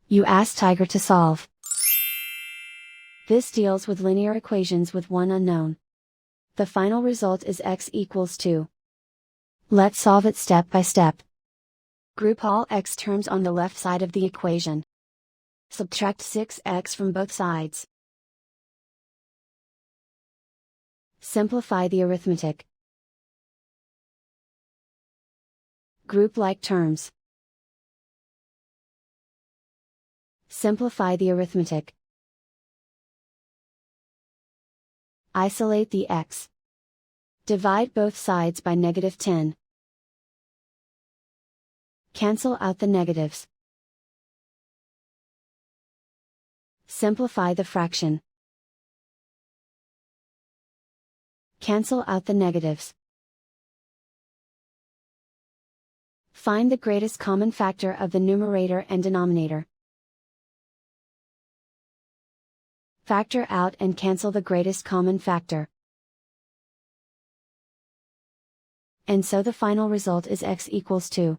You ask Tiger to solve. This deals with linear equations with one unknown. The final result is x equals 2. Let's solve it step by step. Group all x terms on the left side of the equation. Subtract 6x from both sides. Simplify the arithmetic. Group like terms. Simplify the arithmetic. Isolate the x. Divide both sides by -10. Cancel out the negatives. Simplify the fraction. Cancel out the negatives. Find the greatest common factor of the numerator and denominator. Factor out and cancel the greatest common factor. And so the final result is x equals 2.